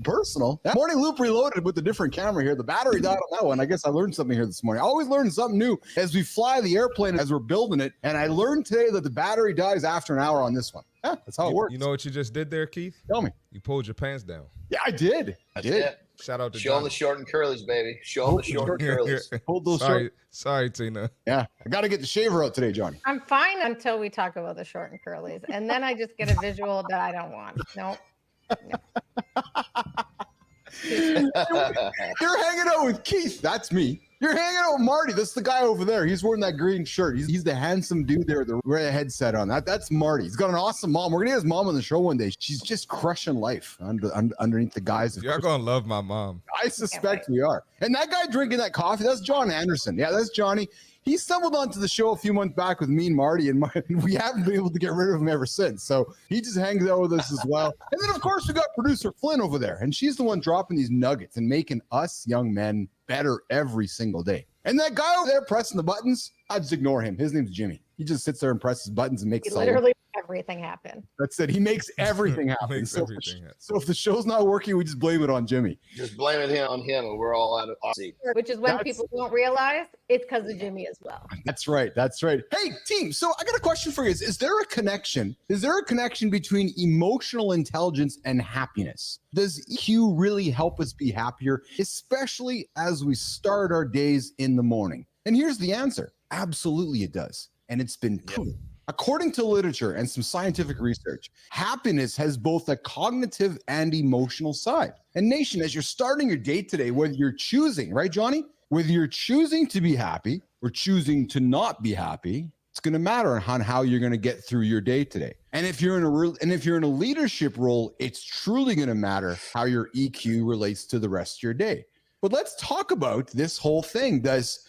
personal. That morning loop reloaded with a different camera here. The battery died on that one. I guess I learned something here this morning. I always learn something new as we fly the airplane as we're building it. And I learned today that the battery dies after an hour on this one. Yeah, that's how it works. You know what you just did there, Keith? Tell me. You pulled your pants down. Yeah, I did. I did. It. Shout out to Show them the short and curlies, baby. Show them the short and curlies. Hold those short. Sorry, Tina. Yeah, I got to get the shaver out today, Johnny. I'm fine until we talk about the short and curlies. And then I just get a visual that I don't want. No. You're hanging out with Keith. That's me. You're hanging out with Marty. That's the guy over there. He's wearing that green shirt. He's the handsome dude there with the red headset on. That's Marty. He's got an awesome mom. We're going to get his mom on the show one day. She's just crushing life underneath the guise of... You're going to love my mom. I suspect we are. And that guy drinking that coffee, that's John Anderson. Yeah, that's Johnny. He stumbled onto the show a few months back with me and Marty, and we haven't been able to get rid of him ever since. So he just hangs out with us as well. And then, of course, we got producer Flynn over there, and she's the one dropping these nuggets and making us young men better every single day. And that guy over there pressing the buttons, I just ignore him. His name's Jimmy. He just sits there and presses buttons and makes literally everything happen. That's it. He makes everything happen. So if the show's not working, we just blame it on Jimmy. Just blame it on him, and we're all out of seat. Which is when people don't realize it's because of Jimmy as well. That's right. That's right. Hey, team. So I got a question for you. Is there a connection? Is there a connection between emotional intelligence and happiness? Does EQ really help us be happier, especially as we start our days in the morning? And here's the answer. Absolutely it does. And it's been proven. According to literature and some scientific research, happiness has both a cognitive and emotional side. And nation, as you're starting your day today, whether you're choosing, right, Johnny? Whether you're choosing to be happy or choosing to not be happy, it's going to matter on how you're going to get through your day today. And if you're in a leadership role, it's truly going to matter how your EQ relates to the rest of your day. But let's talk about this whole thing.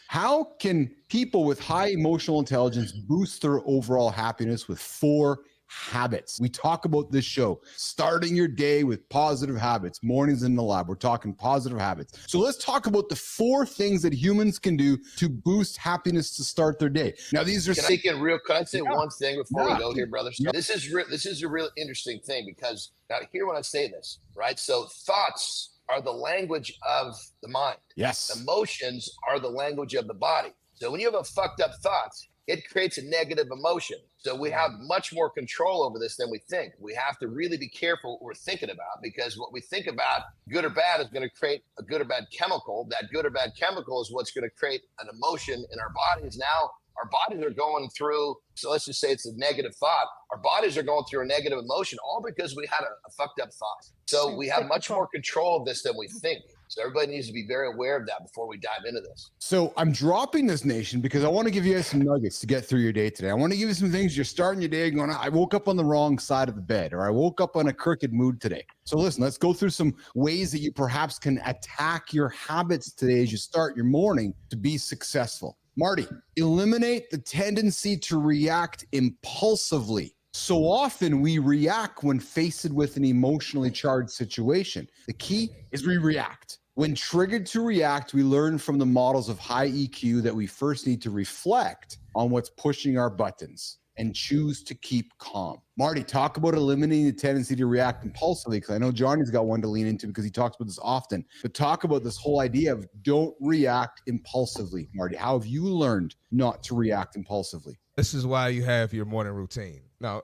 How can people with high emotional intelligence boost their overall happiness with 4 habits? We talk about this show, starting your day with positive habits, mornings in the lab. We're talking positive habits. So let's talk about the 4 things that humans can do to boost happiness to start their day. Now, these are... Can I say one thing before we go here, brother? Yeah. This is a real interesting thing, because now hear when I say this, right? So thoughts are the language of the mind. Yes. Emotions are the language of the body. So when you have a fucked up thought, it creates a negative emotion. So we have much more control over this than we think. We have to really be careful what we're thinking about, because what we think about, good or bad, is going to create a good or bad chemical. That good or bad chemical is what's going to create an emotion in our bodies. Now, our bodies are going through, so let's just say it's a negative thought. Our bodies are going through a negative emotion, all because we had a fucked up thought. So we have much more control of this than we think. So everybody needs to be very aware of that before we dive into this. So I'm dropping this, nation, because I want to give you guys some nuggets to get through your day today. I want to give you some things. You're starting your day going, I woke up on the wrong side of the bed, or I woke up on a crooked mood today. So listen, let's go through some ways that you perhaps can attack your habits today as you start your morning to be successful. Marty, eliminate the tendency to react impulsively. So often we react when faced with an emotionally charged situation. The key is we react. When triggered to react, we learn from the models of high EQ that we first need to reflect on what's pushing our buttons and choose to keep calm. Marty, talk about eliminating the tendency to react impulsively, because I know Johnny's got one to lean into because he talks about this often. But talk about this whole idea of don't react impulsively. Marty, how have you learned not to react impulsively? This is why you have your morning routine. No,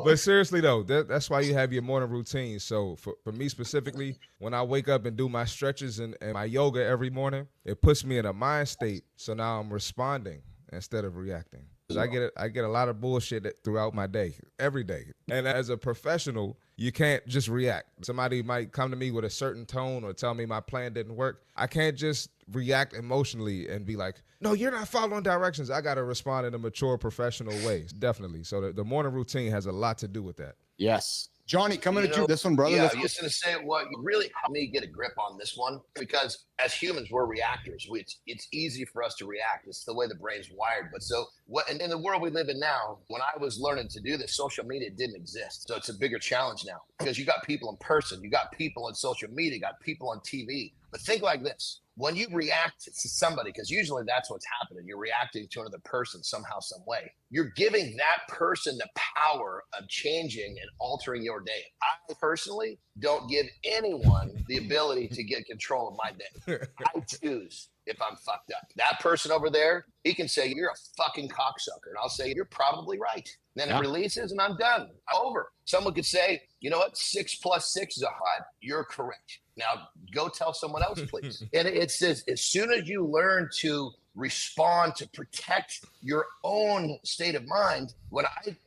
but seriously though, that's why you have your morning routine. So for me specifically, when I wake up and do my stretches and my yoga every morning, it puts me in a mind state. So now I'm responding instead of reacting. I get a lot of bullshit throughout my day, every day. And as a professional, you can't just react. Somebody might come to me with a certain tone or tell me my plan didn't work. I can't just react emotionally and be like, no, you're not following directions. I got to respond in a mature, professional way, definitely. So the morning routine has a lot to do with that. Yes. Johnny, coming at you this one, brother. Yeah, I'm just going to say what really helped me get a grip on this one, because as humans, we're reactors. It's easy for us to react. It's the way the brain's wired. But so and in the world we live in now, when I was learning to do this, social media didn't exist. So it's a bigger challenge now, because you got people in person, you got people on social media, you got people on TV. But think like this. When you react to somebody, because usually that's what's happening, you're reacting to another person somehow, some way. You're giving that person the power of changing and altering your day. I personally don't give anyone the ability to get control of my day. I choose if I'm fucked up. That person over there, he can say, you're a fucking cocksucker. And I'll say, you're probably right. Then it releases and I'm done. I'm over. Someone could say, you know what? 6 + 6 is a 5. You're correct. Now go tell someone else, please. And it says, as soon as you learn to respond to protect your own state of mind,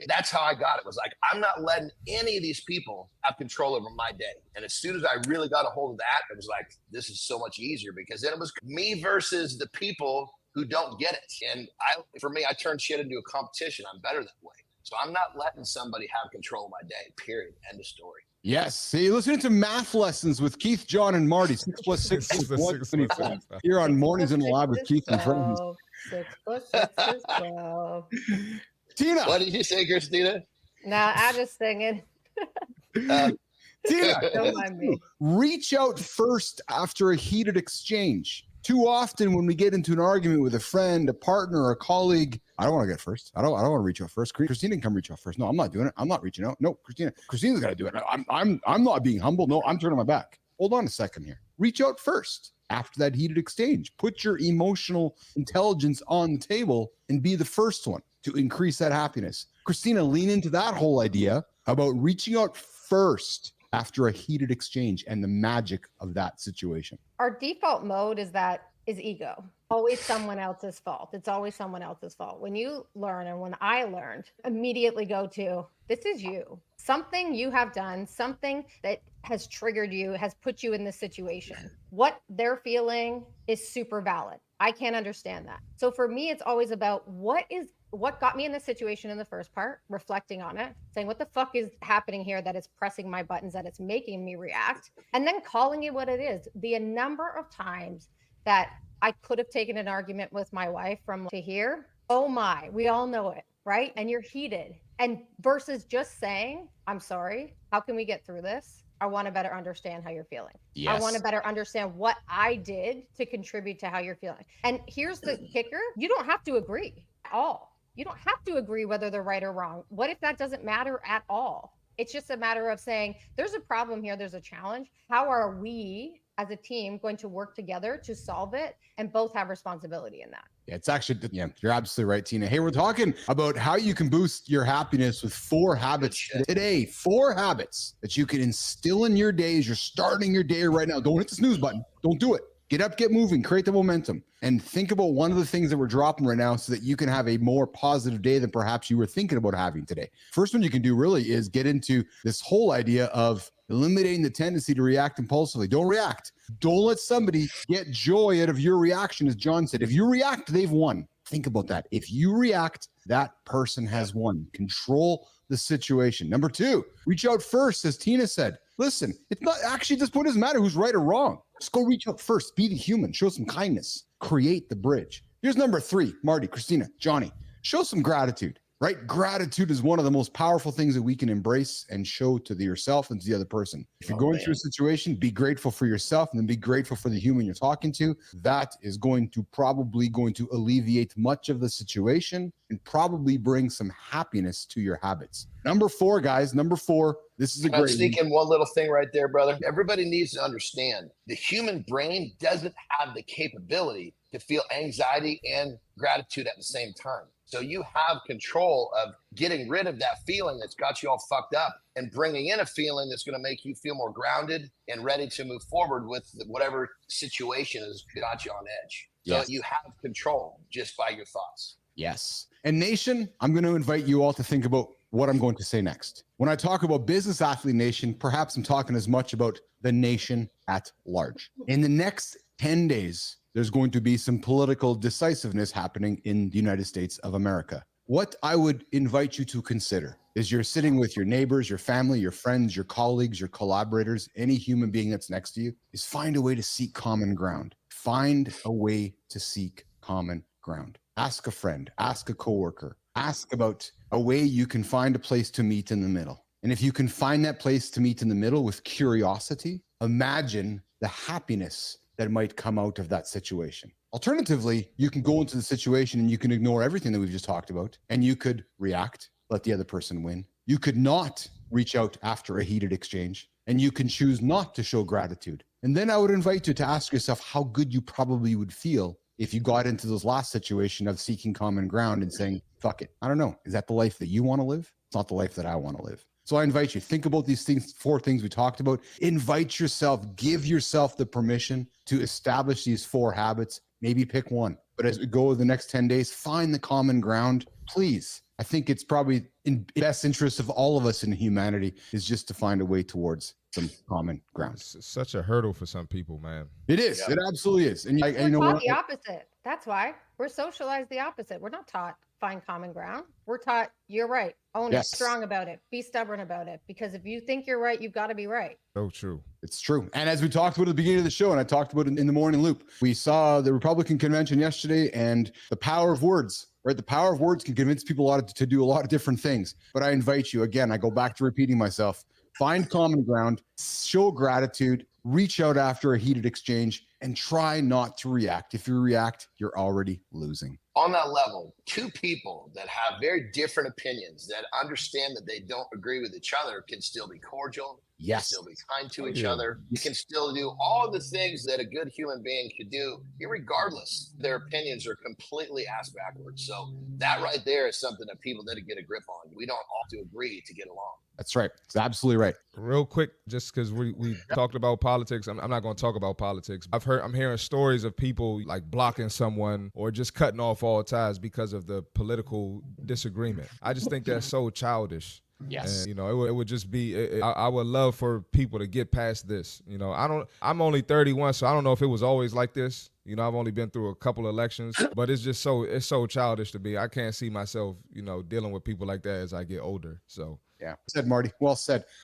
that's how I got it. Was like, I'm not letting any of these people have control over my day. And as soon as I really got a hold of that, it was like, this is so much easier, because then it was me versus the people who don't get it. And for me, I turn shit into a competition. I'm better that way. So I'm not letting somebody have control of my day, period. End of story. Yes. See, listening to math lessons with Keith, John, and Marty. 6 + 6 is 125. Here on Mornings in the Lab with Keith and friends. 6 + 6 is 12. Tina. What did you say, Christina? No, I just singing. Tina, Don't mind me. reach out first after a heated exchange. Too often when we get into an argument with a friend, a partner, or a colleague, I don't want to get first. I don't want to reach out first. Christina can come reach out first. No, I'm not doing it. I'm not reaching out. No, Christina's got to do it. I'm not being humble. No, I'm turning my back. Hold on a second here. Reach out first after that heated exchange. Put your emotional intelligence on the table and be the first one to increase that happiness. Christina, lean into that whole idea about reaching out first after a heated exchange and the magic of that situation. Our default mode is ego. Always someone else's fault. It's always someone else's fault. When you learn, and when I learned, immediately go to, this is you. Something you have done, something that has triggered you, has put you in this situation. What they're feeling is super valid. I can't understand that. So for me, it's always about what got me in this situation in the first part, reflecting on it, saying, what the fuck is happening here that is pressing my buttons, that it's making me react, and then calling it what it is. The number of times that I could have taken an argument with my wife from to here, oh my, we all know it, right? And you're heated. And versus just saying, I'm sorry, how can we get through this? I want to better understand how you're feeling. Yes. I want to better understand what I did to contribute to how you're feeling. And here's the kicker. You don't have to agree at all. You don't have to agree whether they're right or wrong. What if that doesn't matter at all? It's just a matter of saying, there's a problem here. There's a challenge. How are we as a team going to work together to solve it and both have responsibility in that? Yeah, it's actually, you're absolutely right, Tina. Hey, we're talking about how you can boost your happiness with 4 habits today. 4 habits that you can instill in your day as you're starting your day right now. Don't hit the snooze button. Don't do it. Get up, get moving, create the momentum, and think about one of the things that we're dropping right now so that you can have a more positive day than perhaps you were thinking about having today. First one you can do really is get into this whole idea of eliminating the tendency to react impulsively. Don't react. Don't let somebody get joy out of your reaction. As John said, if you react, they've won. Think about that. If you react, that person has won. Control the situation. Number 2, reach out first, as Tina said. Listen, it's not actually, at this point, it doesn't matter who's right or wrong. Just go reach out first. Be the human. Show some kindness. Create the bridge. Here's number 3, Marty, Christina, Johnny. Show some gratitude, right? Gratitude is one of the most powerful things that we can embrace and show to yourself and to the other person. If you're going through a situation, be grateful for yourself and then be grateful for the human you're talking to. That is probably going to alleviate much of the situation and probably bring some happiness to your habits. Number 4, guys, this is a great one. Sneak in one little thing right there, brother. Everybody needs to understand the human brain doesn't have the capability to feel anxiety and gratitude at the same time. So you have control of getting rid of that feeling that's got you all fucked up and bringing in a feeling that's going to make you feel more grounded and ready to move forward with whatever situation has got you on edge. So you have control just by your thoughts. Yes. And Nation, I'm going to invite you all to think about what I'm going to say next. When I talk about Business Athlete Nation, perhaps I'm talking as much about the nation at large. In the next 10 days, there's going to be some political decisiveness happening in the United States of America. What I would invite you to consider is you're sitting with your neighbors, your family, your friends, your colleagues, your collaborators, any human being that's next to you, is find a way to seek common ground. Find a way to seek common ground. Ask a friend, ask a coworker, ask about a way you can find a place to meet in the middle. And if you can find that place to meet in the middle with curiosity, imagine the happiness that might come out of that situation. Alternatively, you can go into the situation and you can ignore everything that we've just talked about, and you could react, let the other person win. You could not reach out after a heated exchange, and you can choose not to show gratitude. And then I would invite you to ask yourself how good you probably would feel if you got into those last situation of seeking common ground and saying, fuck it. I don't know. Is that the life that you want to live? It's not the life that I want to live. So I invite you, think about these things, 4 things we talked about. Invite yourself, give yourself the permission to establish these 4 habits. Maybe pick one. But as we go the next 10 days, find the common ground, please. I think it's probably in best interest of all of us in humanity is just to find a way towards some common ground. It's such a hurdle for some people, man. It is. Yeah. It absolutely is. And we're taught the opposite. That's why we're socialized the opposite. We're not taught find common ground. We're taught you're right. Own it. Strong about it. Be stubborn about it. Because if you think you're right, you've got to be right. So true. It's true. And as we talked about at the beginning of the show, and I talked about it in the morning loop, we saw the Republican convention yesterday and the power of words. Right? The power of words can convince people to do a lot of different things. But I invite you, again, I go back to repeating myself, find common ground, show gratitude, reach out after a heated exchange, and try not to react. If you react, you're already losing. On that level, 2 people that have very different opinions that understand that they don't agree with each other can still be cordial. Yes. Still be kind to each other. You can still do all the things that a good human being could do, irregardless. Their opinions are completely ass backwards. So that right there is something that people need to get a grip on. We don't all have to agree to get along. That's right. It's absolutely right. Real quick, just because we talked about politics, I'm not going to talk about politics. I'm hearing stories of people like blocking someone or just cutting off all ties because of the political disagreement. I just think that's so childish. Yes. And, it would just be, I would love for people to get past this. I'm only 31, so I don't know if it was always like this. I've only been through a couple of elections, but it's so childish to me. I can't see myself, dealing with people like that as I get older. So. Yeah. Well said, Marty. Well said.